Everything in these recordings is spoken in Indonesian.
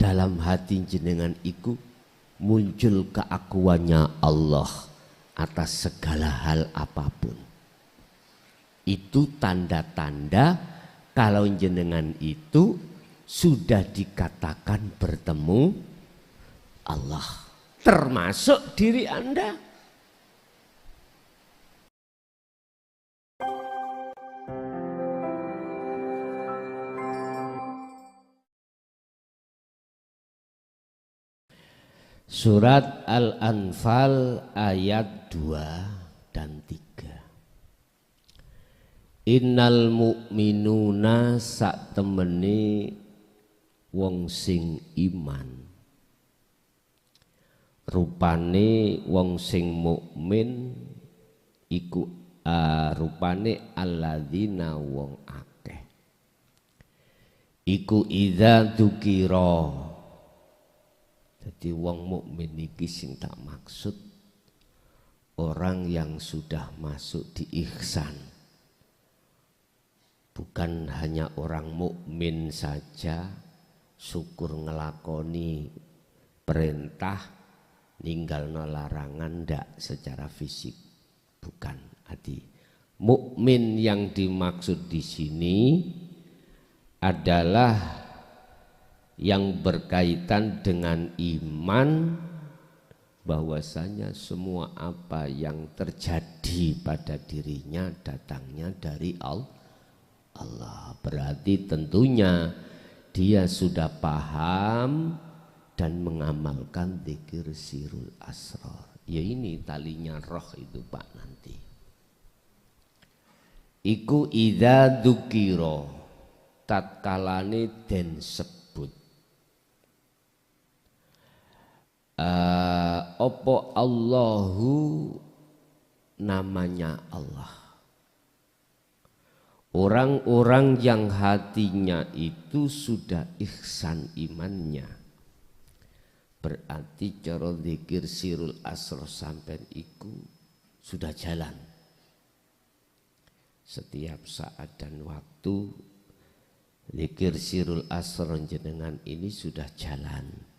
dalam hati jenengan iku muncul keakuannya Allah atas segala hal apapun. Itu tanda-tanda kalau jenengan itu sudah dikatakan bertemu Allah, termasuk diri Anda. Surat Al-Anfal ayat 2 dan 3. Innal mu'minuna sak temene wong sing iman. Rupane wong sing mukmin iku rupane alladzina wong akeh. Iku idza dzukira. Jadi wong mukmin iki sing tak maksud orang yang sudah masuk di ihsan. Bukan hanya orang mukmin saja syukur ngelakoni perintah ninggalno larangan ndak secara fisik. Bukan arti mukmin yang dimaksud di sini adalah yang berkaitan dengan iman bahwasanya semua apa yang terjadi pada dirinya datangnya dari Allah. Berarti tentunya dia sudah paham dan mengamalkan dzikir sirul asrar. Ya ini talinya roh itu Pak nanti. Iku idza dzukira tatkalane den sebut. Opo Allahu namanya Allah. Orang-orang yang hatinya itu sudah ihsan imannya, berarti cara zikir sirul asr sampai iku sudah jalan. Setiap saat dan waktu zikir sirul asr jenengan ini sudah jalan.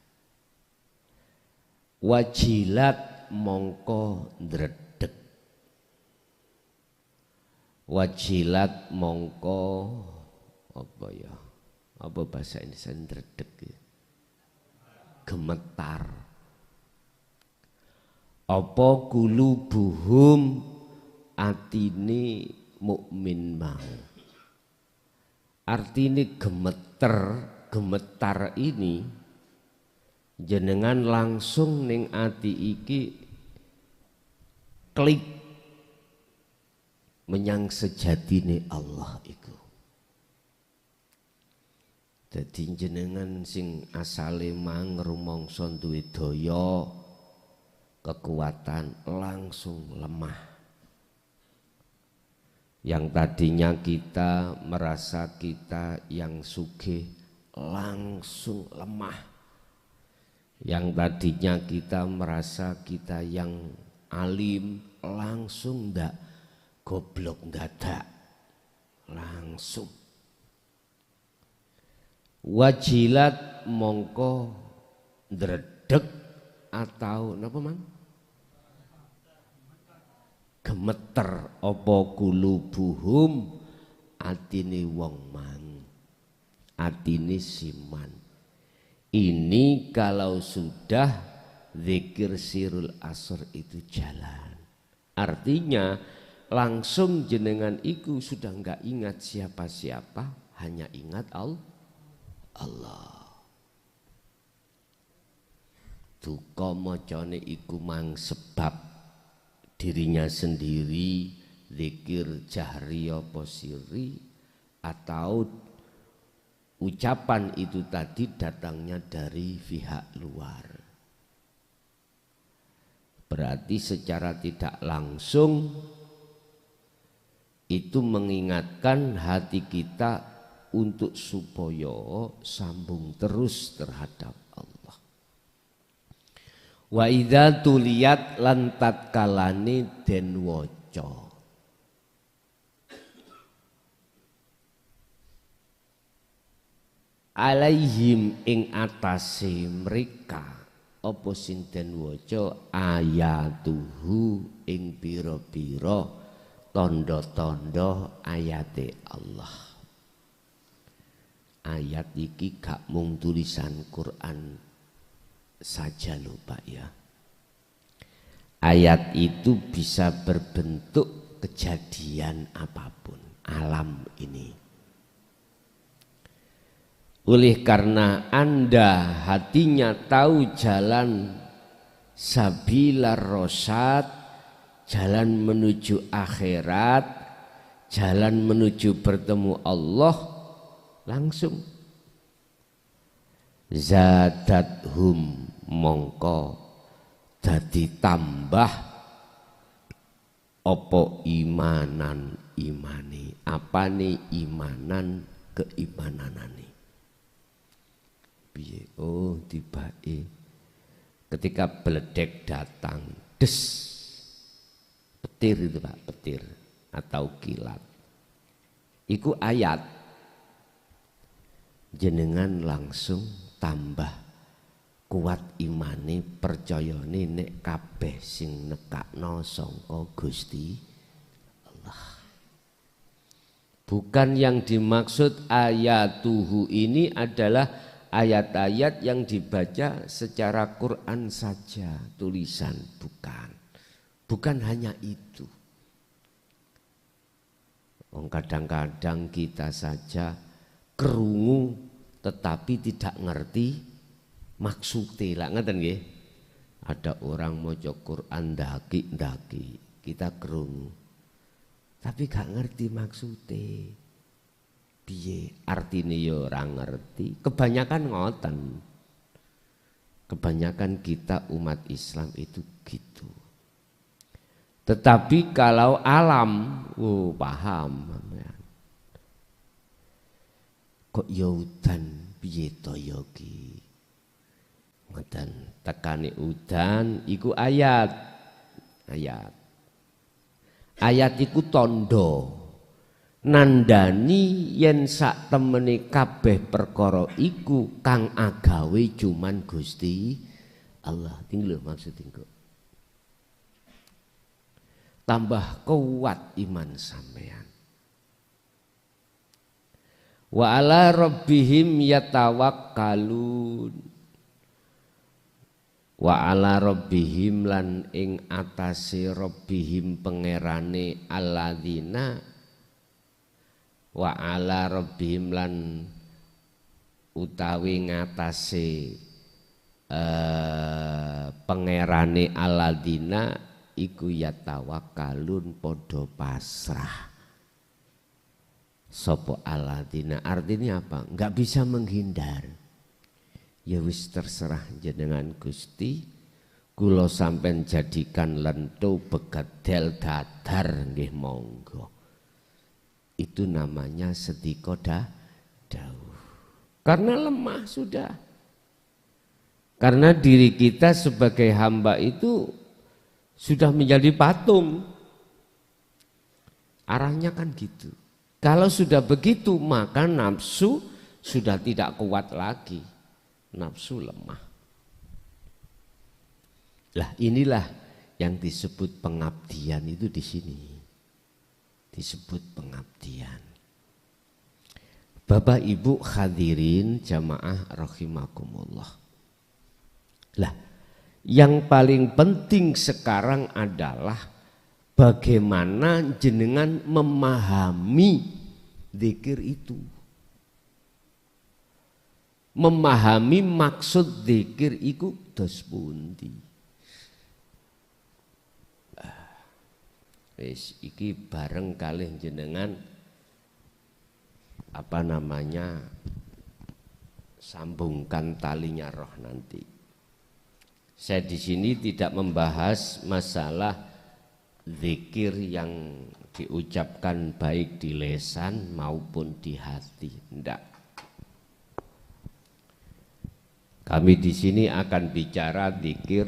Wajilat mongko ndredeg. Wajilat mongko apa ya? Apa bahasa Indonesia ndredeg ya? Gemetar. Apa kulubuhum atine mukmin mau. Artine gemetar ini jenengan langsung ning ati iki klik menyang sejatine Allah iku. Dadi jenengan sing asale mang rumangsa duwe daya kekuatan langsung lemah. Yang tadinya kita merasa kita yang sugih langsung lemah. Yang tadinya kita merasa kita yang alim langsung ndak goblok dadak langsung. Wajilat mongko ndredeg atau napa man? Gemeter apa kulubuhum atine wong mang, atine siman. Ini kalau sudah zikir sirul asr itu jalan. Artinya langsung jenengan iku sudah enggak ingat siapa-siapa, hanya ingat Allah. Duka macane iku mang sebab dirinya sendiri zikir jahri apa sirri atau ucapan itu tadi datangnya dari pihak luar. Berarti secara tidak langsung itu mengingatkan hati kita untuk supaya sambung terus terhadap Allah. Wa idza tuliyat lan tatkalane den waca. alaihim ing atase mereka apa sing den waca ayatuhu ing pira-pira tanda-tanda ayate Allah. Ayat iki gak mung tulisan Quran saja lho Pak ya. Ayat itu bisa berbentuk kejadian apapun alam ini. Oleh karena Anda hatinya tahu jalan sabilar rosyad, jalan menuju akhirat, jalan menuju bertemu Allah, langsung zadathum mongko dadi tambah opo imanan imani. Apa nih imanan keimananane? Oh tiba-tiba ketika beledek datang, des, petir itu Pak, petir atau kilat, iku ayat, jenengan langsung tambah kuat imane percayane nek kabeh sing nekakno sangka Gusti Allah. Bukan yang dimaksud ayatuhu ini adalah ayat-ayat yang dibaca secara Quran saja, tulisan, bukan. Bukan hanya itu. Kadang-kadang kita saja kerungu tetapi tidak ngerti maksudnya. Lah ngeten nggih. Ada orang maca Quran ndaki-ndaki, kita kerungu. Tapi gak ngerti maksudnya. Piye artine ya ora ngerti. Kebanyakan ngoten. Kebanyakan kita umat Islam itu gitu. Tetapi kalau alam, paham. Kok ya udan piye to ya ki. Ngoten, tekane udan iku ayat. Ayat. Ayat iku tandha. Nandani yen sak temene kabeh perkara iku kang agawe cuman Gusti Allah. Tinggal maksud tinggal. Tambah kuat iman sampean. Wa ala rabbihim yatawakkalun. Wa ala rabbihim lan ing atase rabbihim pangerane alladzina. Wa ala rabbihim lan utawi ngatasé pangerane alladzina iku yatawakkalun padha pasrah. Sopo alladzina artinya apa? Enggak bisa menghindar. Ya wis terserah jenengan Gusti, kula sampean jadikan lento begedel dadar nggih monggo. Itu namanya sediko dawuh. Karena lemah sudah. Karena diri kita sebagai hamba itu sudah menjadi patung. Arahnya kan gitu. Kalau sudah begitu maka nafsu sudah tidak kuat lagi. Nafsu lemah. Lah inilah yang disebut pengabdian itu di sini. Disebut pengabdian. Bapak Ibu hadirin jamaah rahimakumullah. Lah, yang paling penting sekarang adalah bagaimana jenengan memahami zikir itu. Memahami maksud zikir itu dos pundi. Wis iki bareng kalih jenengan sambungkan talinya roh nanti. Saya di sini tidak membahas masalah zikir yang diucapkan baik di lisan maupun di hati, tidak. Kami di sini akan bicara zikir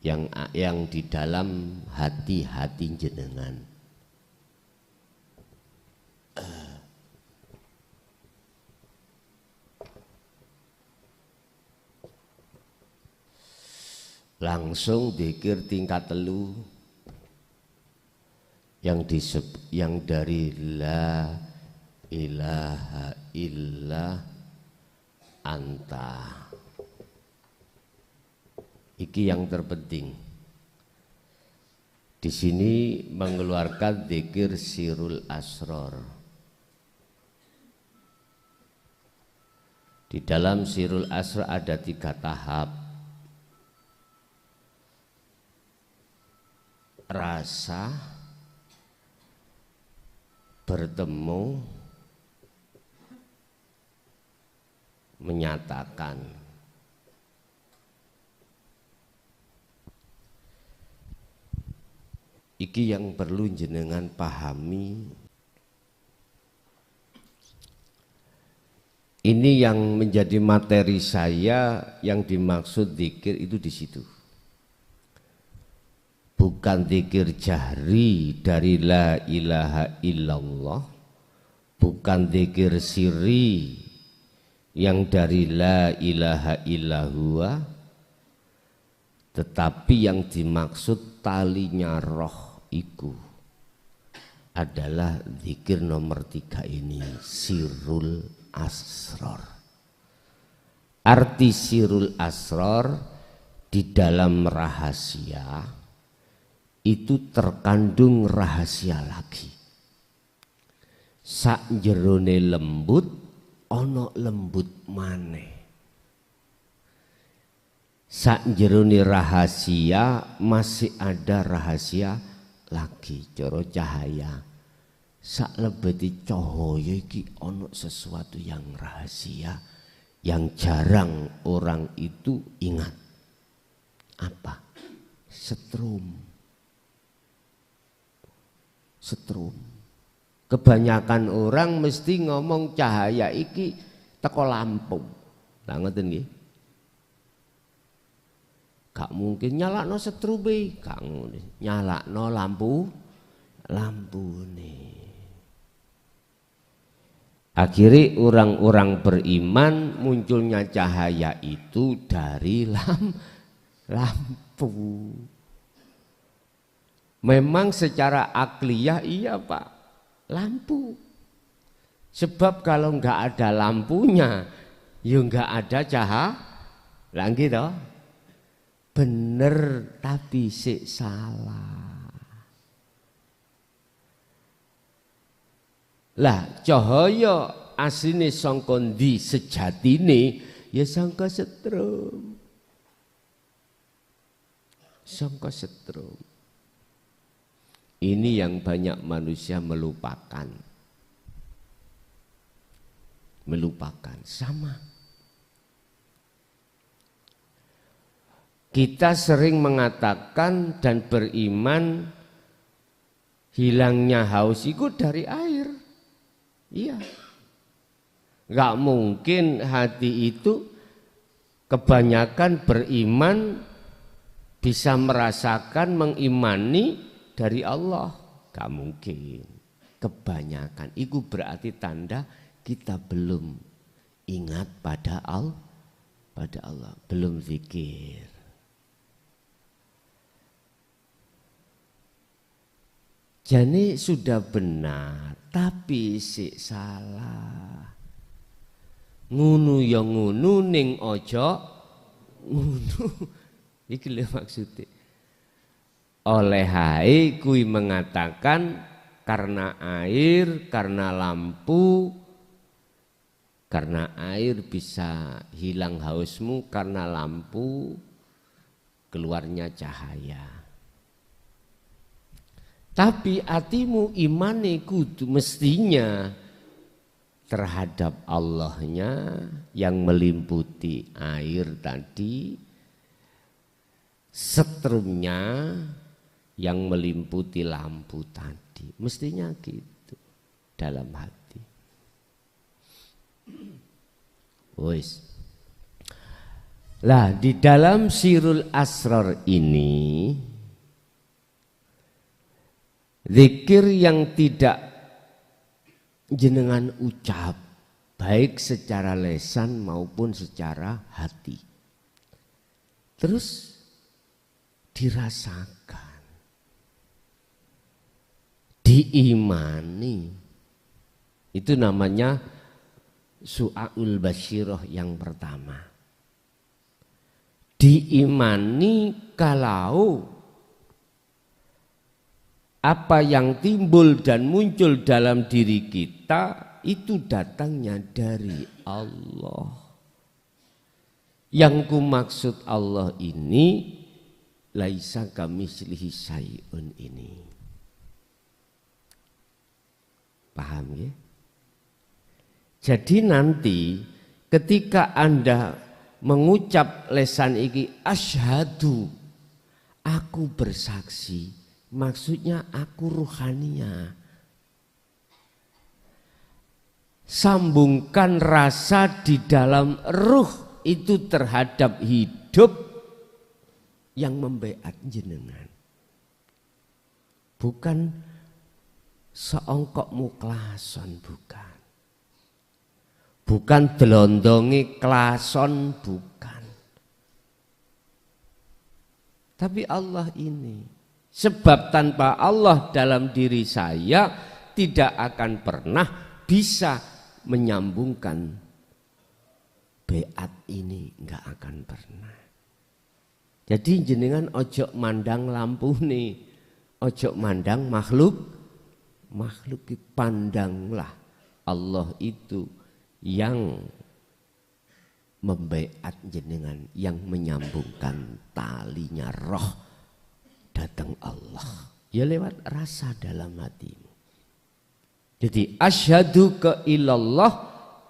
yang di dalam hati-hati jenengan. langsung dzikir tingkat telu yang dari la ilaha illa anta. Iki yang terpenting. Di sini mengeluarkan dzikir sirul asror. Di dalam sirul asror ada 3 tahap. Rasa, bertemu, menyatakan. Iki yang perlu jenengan pahami. Ini yang menjadi materi saya, yang dimaksud zikir itu di situ. Bukan zikir jahri dari la ilaha illallah, bukan zikir sirri yang dari la ilaha illahua, tetapi yang dimaksud talinya roh iku adalah zikir nomor 3 ini, sirul asror. Arti sirul asror di dalam rahasia itu terkandung rahasia lagi. Sak jerone lembut ono lembut maneh. Sak jerone rahasia masih ada rahasia lagi. Coro cahaya sak lebeti cahaya iki ono sesuatu yang rahasia yang jarang orang itu ingat. Apa? Setrum. Kebanyakan orang mesti ngomong cahaya iki teko lampu. Lah ngoten nggih. Gak mungkin nyalakno setrube, gak ngono. Nyalakno lampune. Akhirnya orang-orang beriman munculnya cahaya itu dari lampu. Memang secara akliyah iya Pak, lampu. Sebab kalau enggak ada lampunya, ya enggak ada cahaya. Lah gitu. Bener tapi sik salah. Lah cahaya asline sangka ndi sejatine ya sangka setrum. Sangka setrum. Ini yang banyak manusia melupakan. Melupakan sama. Kita sering mengatakan dan beriman hilangnya haus itu dari air. Iya. Gak mungkin hati itu kebanyakan beriman bisa merasakan mengimani dari Allah. Gak mungkin. Kebanyakan. Itu berarti tanda kita belum ingat pada Allah. Belum zikir. Jadi sudah benar, tapi sik salah. Ngunu ya ngunu ning ojo ngunu. Iki lho maksudnya. Oleh hai kui mengatakan karena air, karena lampu, karena air bisa hilang hausmu, karena lampu keluarnya cahaya. Tapi hatimu imane kudu mestinya terhadap Allahnya yang melimputi air tadi, setrumnya yang melimputi lampu tadi. Mestinya gitu dalam hati. Wis. Lah di dalam sirul asrar ini zikir yang tidak jenengan ucap baik secara lesan maupun secara hati. Terus dirasakan, diimani. Itu namanya su'aul basyirah yang pertama. Diimani kalau apa yang timbul dan muncul dalam diri kita itu datangnya dari Allah. Yang ku maksud Allah ini laisa kamitslihi syai'un ini. Paham ya? Jadi nanti ketika Anda mengucap lesan iki asyhadu, aku bersaksi, maksudnya aku ruhania. Sambungkan rasa di dalam ruh itu terhadap hidup yang membeat jenengan. Bukan seongkok muklason, bukan. Bukan delondongi klason, bukan. Tapi Allah ini. Sebab tanpa Allah dalam diri saya tidak akan pernah bisa menyambungkan beat ini, enggak akan pernah. Jadi jenengan ojo mandang lampu nih, ojo mandang makhluk pandanglah Allah itu yang membeat jenengan, yang menyambungkan talinya roh datang Allah. Ya lewat rasa dalam hatimu. Jadi asyhadu ke ilallah,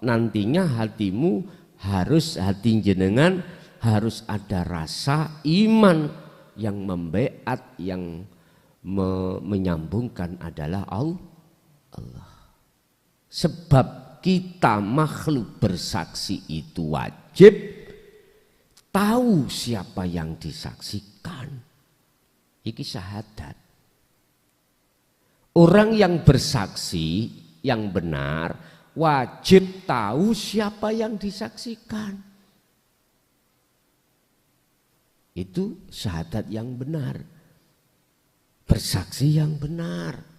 nantinya hatimu harus, hati jenengan harus ada rasa iman yang membeat, yang menyambungkan adalah Allah. Sebab kita makhluk bersaksi itu wajib tahu siapa yang disaksikan. Iki syahadat. Orang yang bersaksi yang benar wajib tahu siapa yang disaksikan. Itu syahadat yang benar. Bersaksi yang benar.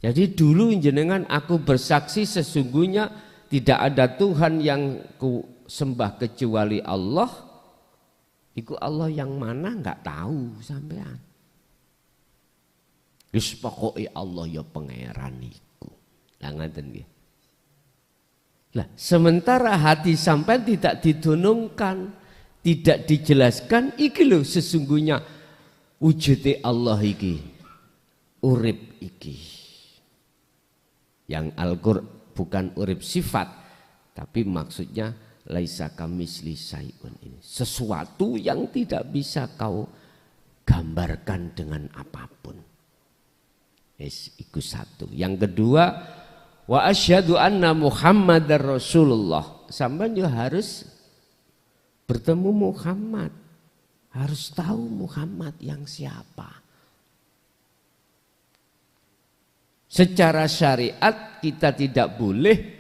Jadi dulu jenengan aku bersaksi sesungguhnya tidak ada Tuhan yang ku sembah kecuali Allah. Iku Allah yang mana enggak tahu sampean. Wis pokoke Allah ya pangeran iku. Lah ngaten nggih. Lah sementara hati sampean tidak didunungkan, tidak dijelaskan, iki lho sesungguhnya wujude Allah iki. Urip iki. Yang Al-Qur'an bukan urip sifat, tapi maksudnya laisa kamitsli syai'un ini. Sesuatu yang tidak bisa kau gambarkan dengan apapun. Iku satu. Yang kedua, wa asyhadu anna Muhammadar Rasulullah. Sampeyan juga harus bertemu Muhammad. Harus tahu Muhammad yang siapa. Secara syariat kita tidak boleh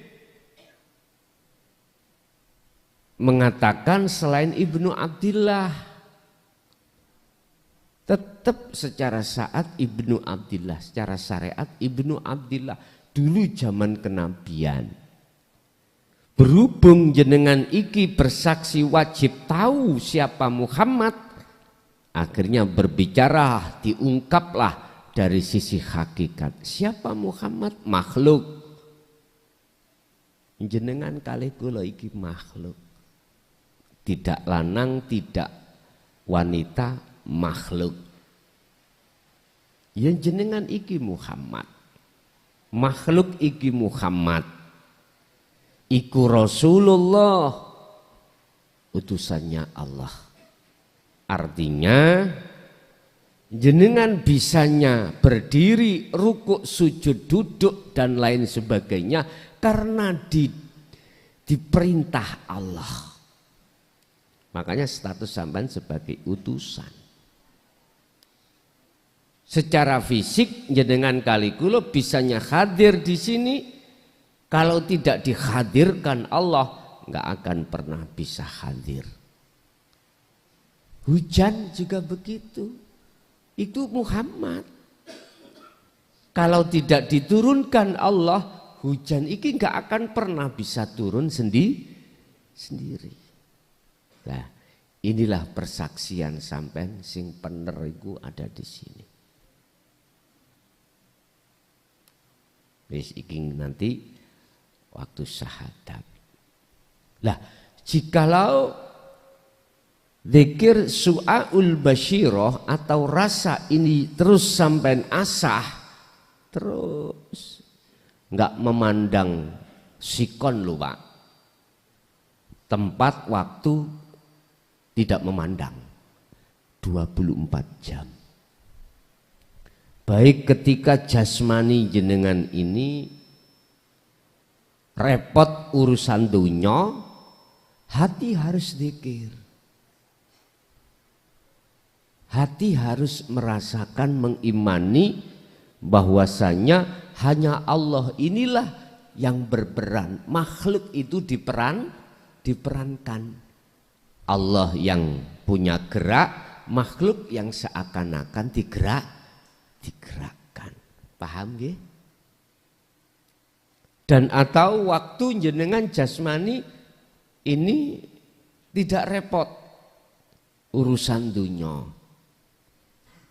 mengatakan selain Ibnu Abdillah. Tetap secara saat Ibnu Abdillah, secara syariat Ibnu Abdillah. Dulu zaman kenabian. Berhubung jenengan iki bersaksi wajib tahu siapa Muhammad. Akhirnya berbicara, diungkaplah dari sisi hakikat. Siapa Muhammad? Makhluk. Jenengan kali kula iki makhluk. Tidak lanang, tidak wanita, makhluk. Yang jenengan iki Muhammad. Makhluk iki Muhammad. Iku Rasulullah, utusannya Allah. Artinya jenengan bisanya berdiri, rukuk, sujud, duduk dan lain sebagainya karena diperintah Allah. Makanya status sampean sebagai utusan. Secara fisik jenengan kali kula bisanya hadir di sini, kalau tidak dihadirkan Allah nggak akan pernah bisa hadir. Hujan juga begitu. Itu Muhammad. Kalau tidak diturunkan Allah, hujan ini nggak akan pernah bisa turun sendiri. Nah, inilah persaksian sampean sing bener iku ada di sini. Wis iki nanti waktu syahadat. Lah, jikalau zikir su'aul basyirah atau rasa ini terus sampai asah, terus enggak memandang sikon lho Pak, tempat waktu tidak memandang 24 jam. Baik ketika jasmani jenengan ini repot urusan dunya, hati harus zikir. Hati harus merasakan, mengimani bahwasanya hanya Allah inilah yang berperan. Makhluk itu diperankan. Allah yang punya gerak, makhluk yang seakan-akan digerakkan. Paham nggih? Dan atau waktu jenengan jasmani ini tidak repot urusan dunya.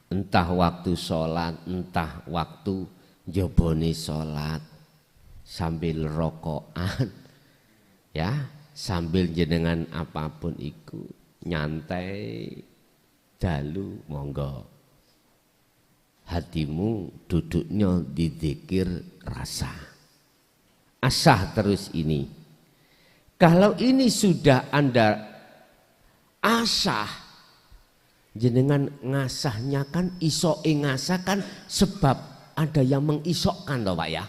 Entah waktu sholat, entah waktu jobone sholat, sambil rokokan, ya, sambil jenengan apapun iku nyantai, dalu monggo. Hatimu duduknya di dzikir rasa. Asah terus ini. Kalau ini sudah Anda asah, jenengan ngasahnya kan isoke ngasah kan sebab ada yang mengisokkan loh Pak ya.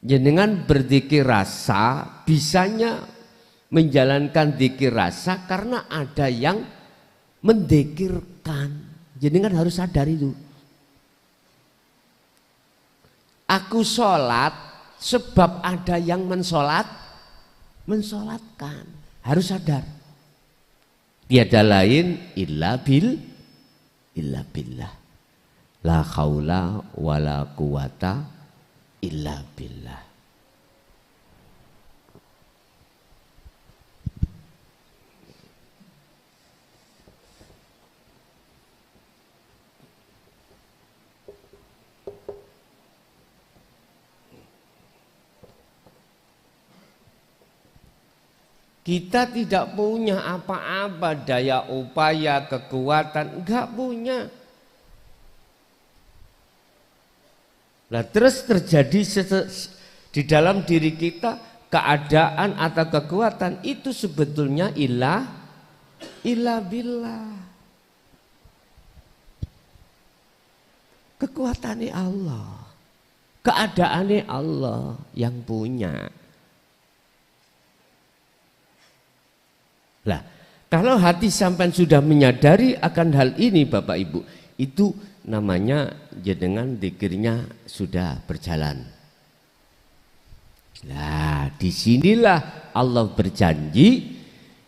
Jenengan berzikir rasa bisanya menjalankan zikir rasa karena ada yang mendikirkan. Jenengan harus sadar itu. Aku sholat sebab ada yang mensolatkan. Harus sadar. Tiada lain illa billah. La haula wala quwata illa billah. Kita tidak punya apa-apa, daya upaya, kekuatan, enggak punya. Nah, terus terjadi di dalam diri kita keadaan atau kekuatan itu sebetulnya ilah billah. Kekuatannya Allah, keadaannya Allah yang punya. Lah, kalau hati sampai sudah menyadari akan hal ini Bapak Ibu, itu namanya jenengan zikirnya sudah berjalan. Nah, disinilah Allah berjanji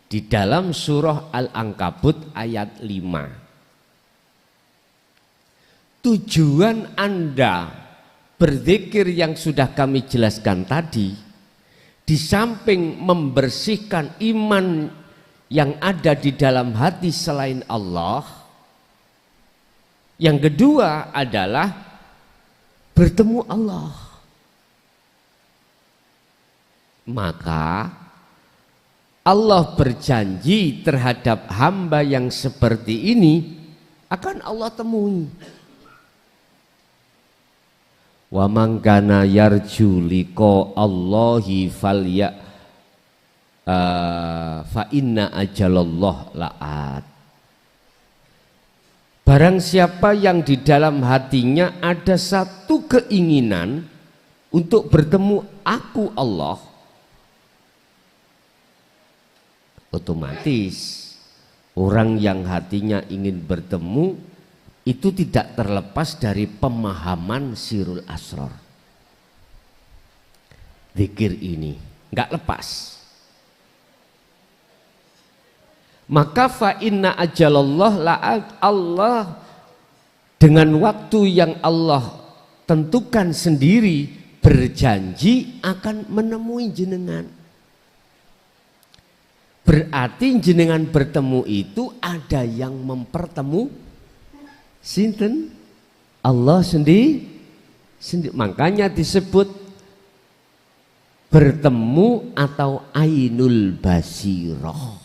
di dalam surah Al-Ankabut ayat 5. Tujuan Anda berzikir yang sudah kami jelaskan tadi, di samping membersihkan iman yang ada di dalam hati selain Allah, yang kedua adalah bertemu Allah. Maka Allah berjanji terhadap hamba yang seperti ini akan Allah temui. Wa man kana yarju liqa Allahi falya fa inna ajalallah la'at. Barang siapa yang di dalam hatinya ada satu keinginan untuk bertemu aku Allah, otomatis orang yang hatinya ingin bertemu itu tidak terlepas dari pemahaman sirul asrar. Zikir ini nggak lepas. Maka fa inna ajalallah la Allah dengan waktu yang Allah tentukan sendiri berjanji akan menemui jenengan. Berarti jenengan bertemu itu ada yang mempertemu sinten Allah sendiri. Makanya disebut bertemu atau ainul basirah.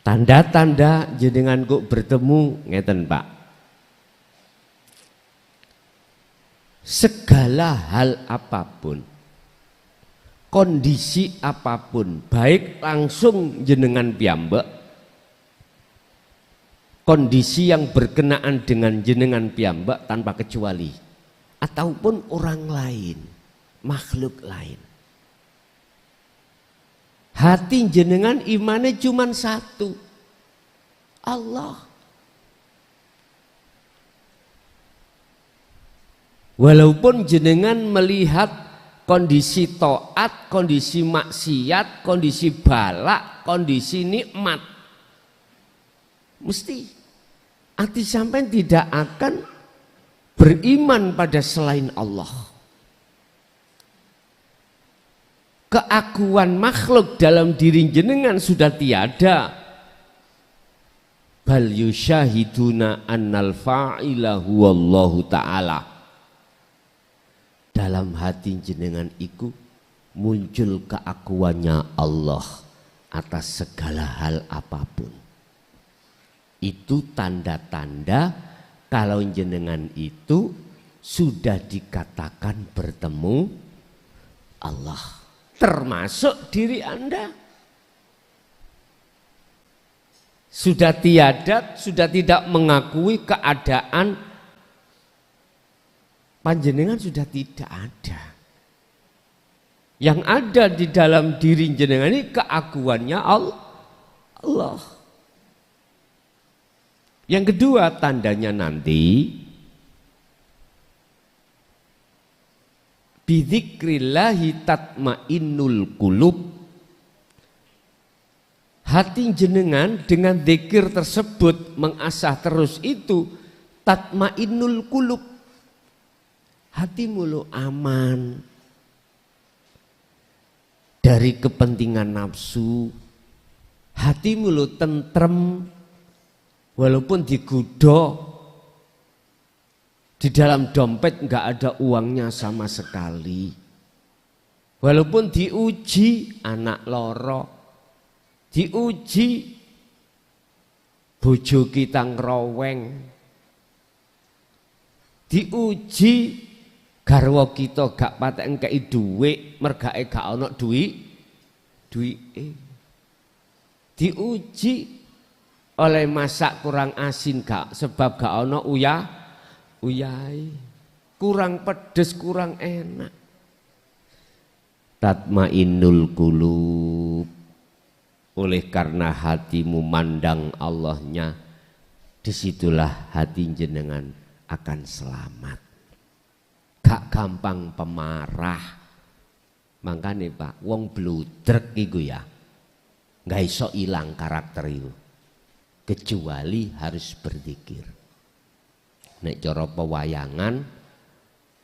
Tanda-tanda jenengan kok bertemu ngeten Pak. Segala hal apapun, kondisi apapun, baik langsung jenengan piyambak, kondisi yang berkenaan dengan jenengan piyambak tanpa kecuali, ataupun orang lain, makhluk lain. Hati jenengan imannya cuma satu, Allah. Walaupun jenengan melihat kondisi taat, kondisi maksiat, kondisi balak, kondisi nikmat, mesti hati sampai tidak akan beriman pada selain Allah. Keakuan makhluk dalam diri jenengan sudah tiada. Bal yusyahiduna annal fa'ila huwallahu ta'ala. Dalam hati jenengan itu muncul keakuannya Allah atas segala hal apapun. Itu tanda-tanda kalau jenengan itu sudah dikatakan bertemu Allah. Termasuk diri Anda. Sudah tiada, sudah tidak mengakui keadaan panjenengan sudah tidak ada. Yang ada di dalam diri jenengan ini keakuannya Allah. Yang kedua tandanya nanti bidzikrillahi tatmainnul qulub. Hati jenengan dengan zikir tersebut mengasah terus itu tatmainnul qulub. Hatimu lo aman dari kepentingan nafsu. Hatimu lo tentrem walaupun digodok. Di dalam dompet enggak ada uangnya sama sekali. Walaupun diuji anak loro, diuji bojo kita ngroweng, diuji garwa kita gak patek engkei dhuwit, mergake gak ana duwike. Diuji oleh masak kurang asin gak sebab gak ana uyai, kurang pedes, kurang enak. Tatmainnul qulub. Oleh karena hatimu mandang Allahnya, disitulah hati jenengan akan selamat. Gak gampang pemarah. Makanya Pak, wong bludrek iku ya gak iso ilang karakter itu kecuali harus berzikir. Nek cara pewayangan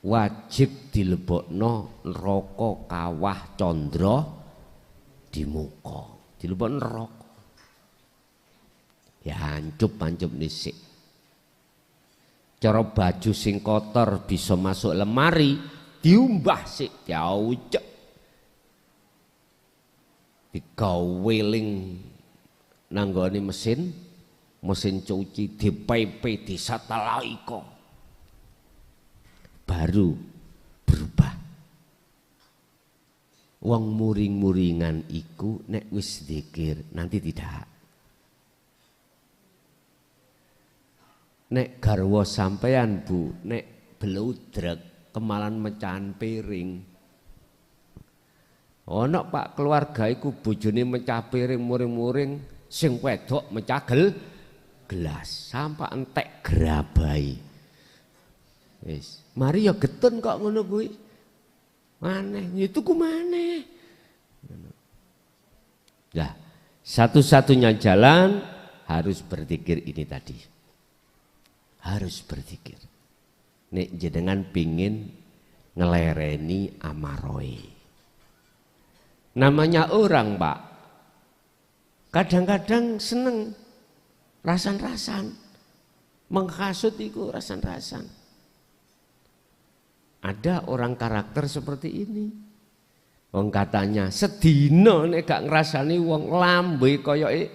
wajib dilebokno neraka kawah condro di muka, dilebokno neraka. Ya hancup nisik. Cara baju sing kotor bisa masuk lemari, diumbah sik, diaucek. Digaweling nanggone mesin cuci, dipepe, disatalaiko, baru berubah. Wong muring-muringan iku nek wis zikir nanti tidak. Nek garwa sampean Bu, nek bludrek kemalan mecahan piring. Ono Pak keluarga iku bojone mecah piring muring-muring, sing wedok mecah gelas sampai entek gerabai. Wis, mari ya getun kok ngono kuwi. Maneh itu ku maneh. Nah, satu-satunya jalan harus berzikir ini tadi. Harus berzikir. Nek jenengan pingin ngelereni amaroi. Namanya orang, Pak. Kadang-kadang seneng rasan-rasan. Menghasut itu rasan-rasan. Ada orang karakter seperti ini. Wong katanya sedina nek gak ngrasani wong lambe koyoke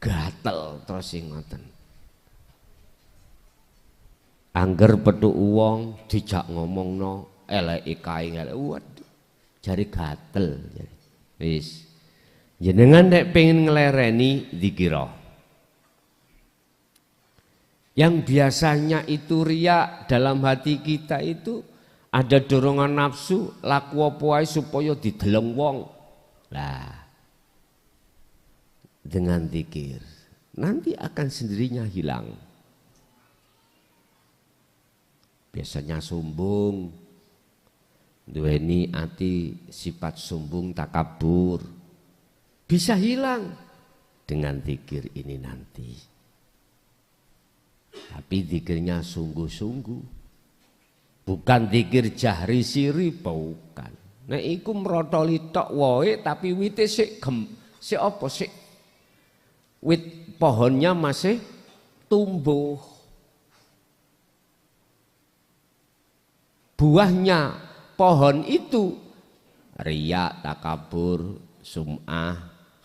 gatel terus sing ngoten. Angger petuk wong dijak ngomongno eleke kae elek waduh jare gatel jare. Wis. Jenengan nek pengen nglereni dzikira. Yang biasanya itu riya dalam hati kita itu ada dorongan nafsu laku apa wae supaya dideleng wong. Lah. Dengan zikir nanti akan sendirinya hilang. Biasanya sombong, duweni ati sifat sombong takabur, bisa hilang dengan zikir ini nanti. Tapi zikirnya sungguh-sungguh. Bukan zikir jahri siri, bukan. Nek iku mrotoli tok wae tapi wite sik apa sik wit pohonnya masih tumbuh. Buahnya pohon itu riya, takabur, sum'ah,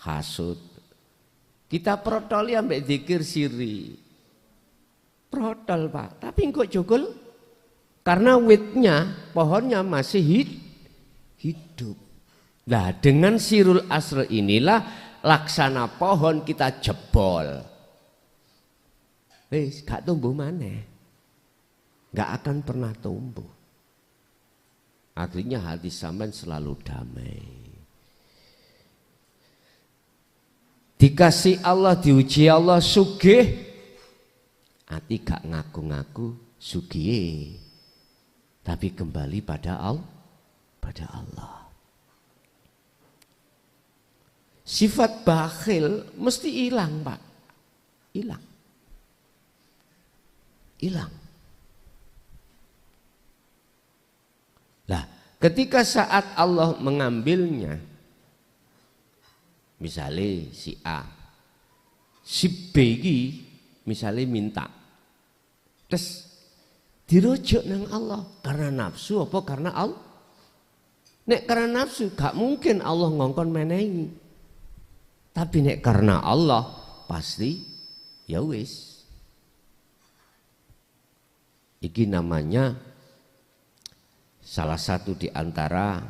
hasud. Kita protoli ambek zikir siri. Protol, Pak, tapi kok jogol karena witnya, pohonnya masih hidup. Nah, dengan sirul asr inilah laksana pohon kita jebol. Wis gak tumbuh maneh. Gak akan pernah tumbuh. Akhirnya hati sampean selalu damai. Dikasih Allah, diuji Allah sugih. Hati gak ngaku-ngaku sugih. Tapi kembali pada Allah. Sifat bakhil mesti hilang, Pak. Hilang. Nah, ketika saat Allah mengambilnya, misalnya si A, si B misalnya minta, terus dirujuk nang Allah karena nafsu apa karena Allah? Nek karena nafsu gak mungkin Allah ngongkon menehi. Tapi nek karena Allah pasti ya wis. Iki namanya salah satu di antara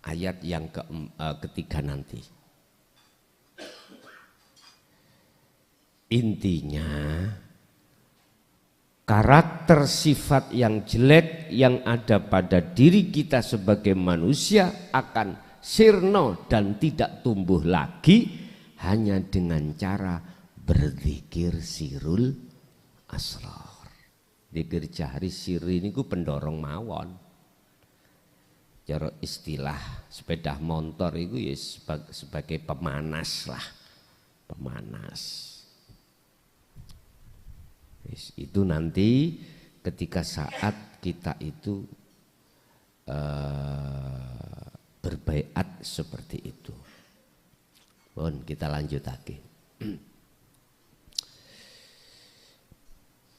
ayat yang ketiga nanti. Intinya karakter sifat yang jelek yang ada pada diri kita sebagai manusia akan sirna dan tidak tumbuh lagi hanya dengan cara berzikir sirul asrar. Zikir jahri sirri niku pendorong mawon. Cara istilah sepeda motor itu ya sebagai pemanas lah, pemanas. Itu nanti ketika saat kita itu berbaiat seperti itu. Bon, kita lanjut lagi.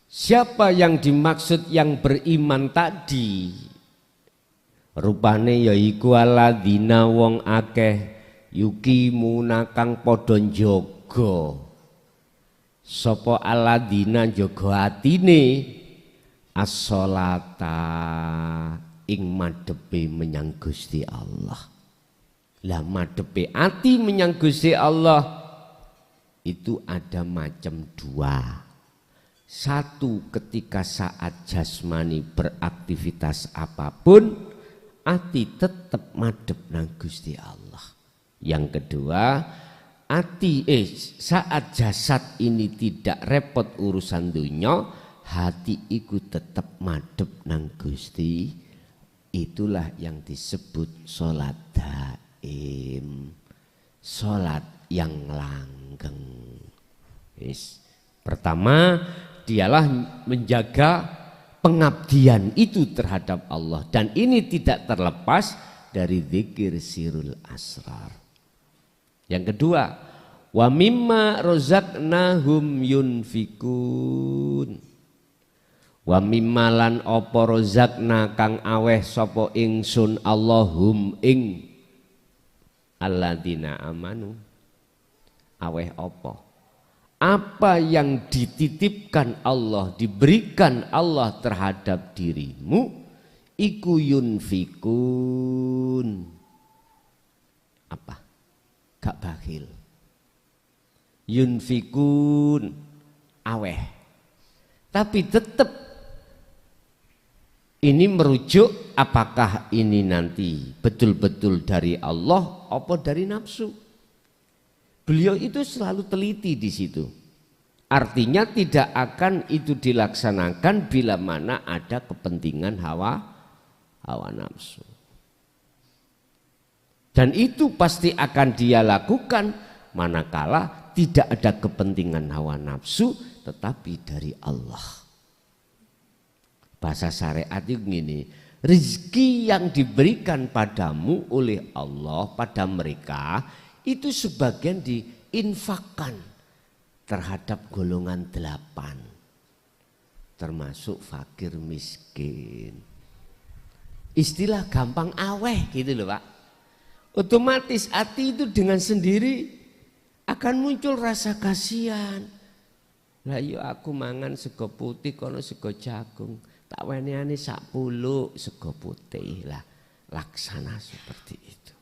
Siapa yang dimaksud yang beriman tadi? Rupane yaiku alladzina wong akeh yuqimuna kang padha njaga. Sapa alladzina njaga atine as-sholata ing madhepe menyang Gusti Allah. Lah madhepe ati menyang Gusti Allah itu ada macam dua. Satu, ketika saat jasmani beraktivitas apapun, ati tetap madhep nang Gusti Allah. Yang kedua, ati saat jasad ini tidak repot urusan dunya, hati iku tetap madhep nang Gusti. Itulah yang disebut sholat daim. sholat yang langgeng. Pertama, dialah menjaga pengabdian itu terhadap Allah, dan ini tidak terlepas dari zikir sirul asrar. Yang kedua, wa mimma rozaqnahum yunfikun. Wa mimma lan apa rozaqna kang aweh sapa ingsun Allahum ing alladzina amanu. Aweh apa yang dititipkan Allah, diberikan Allah terhadap dirimu, iku yunfikun. Apa? Gak bakhil. Yunfikun aweh. Tapi tetap ini merujuk apakah ini nanti betul-betul dari Allah apa dari nafsu. Beliau itu selalu teliti di situ. Artinya tidak akan itu dilaksanakan bila mana ada kepentingan hawa nafsu. Dan itu pasti akan dia lakukan manakala tidak ada kepentingan hawa nafsu tetapi dari Allah. Bahasa syariat itu gini, rezeki yang diberikan padamu oleh Allah pada mereka itu sebagian diinfakkan terhadap golongan 8 termasuk fakir miskin. Istilah gampang aweh gitu loh Pak. Otomatis hati itu dengan sendiri akan muncul rasa kasihan. Lah yo aku mangan sego putih kono sego jagung, tak weneane sak puluk sego putih lah. Laksana seperti itu.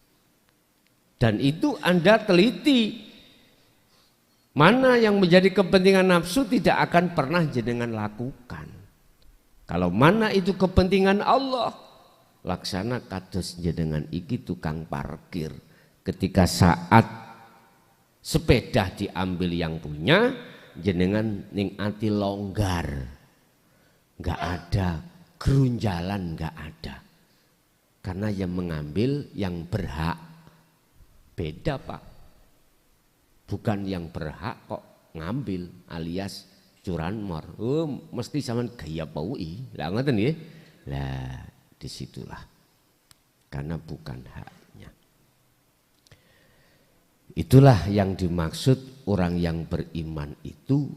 Dan itu Anda teliti. Mana yang menjadi kepentingan nafsu tidak akan pernah jenengan lakukan. Kalau mana itu kepentingan Allah, laksana kados jenengan iki tukang parkir. Ketika saat sepeda diambil yang punya, jenengan ning ati longgar. Enggak ada gerunjalan, enggak ada. Karena yang mengambil yang berhak. Beda Pak, bukan yang berhak kok ngambil alias curanmor. Mesti sama gaya paui, lah ngoten nggih. Lah disitulah, karena bukan haknya. Itulah yang dimaksud orang yang beriman itu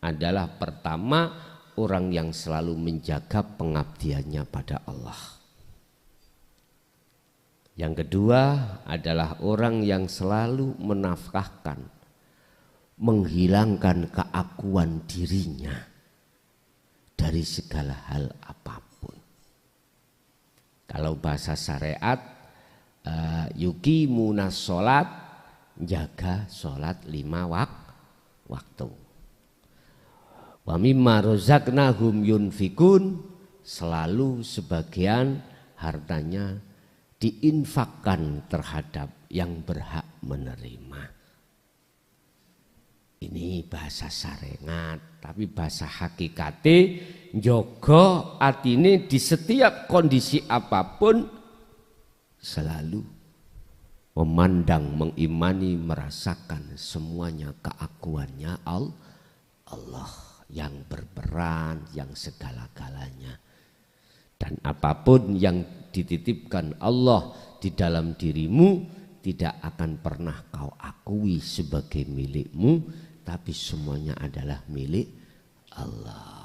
adalah pertama orang yang selalu menjaga pengabdiannya pada Allah. Yang kedua adalah orang yang selalu menafkahkan, menghilangkan keakuan dirinya dari segala hal apapun. Kalau bahasa syariat, yuqimuna sholat, jaga sholat 5 waktu. Wa mimma rozaqnahum yunfikun, selalu sebagian hartanya diinfakkan terhadap yang berhak menerima. Ini bahasa syariat, tapi bahasa hakikate njogo atine di setiap kondisi apapun selalu memandang, mengimani, merasakan semuanya keakuannya Allah yang berperan, yang segala-galanya. Dan apapun yang dititipkan Allah di dalam dirimu tidak akan pernah kau akui sebagai milikmu, tapi semuanya adalah milik Allah.